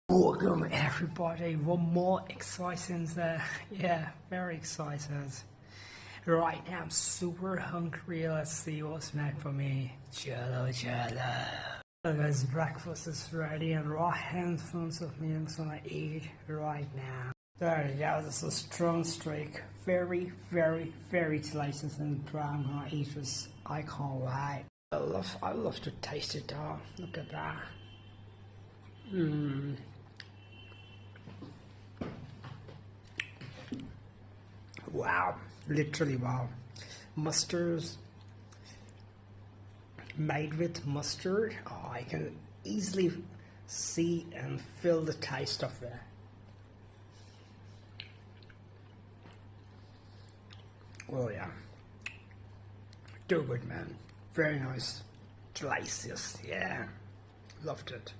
Welcome everybody, one more exciting yeah, very excited. Right now I'm super hungry, let's see what's next for me. Chalo. So guys, breakfast is ready and right in front of me, I'm gonna eat right now. There you go, this is a strong streak. Very delicious and I'm gonna eat this, I can't wait. I love to taste it all, look at that. Wow, literally wow. Mustards made with mustard. Oh, I can easily see and feel the taste of it. Oh yeah, too good man. Very nice, delicious. Yeah, loved it.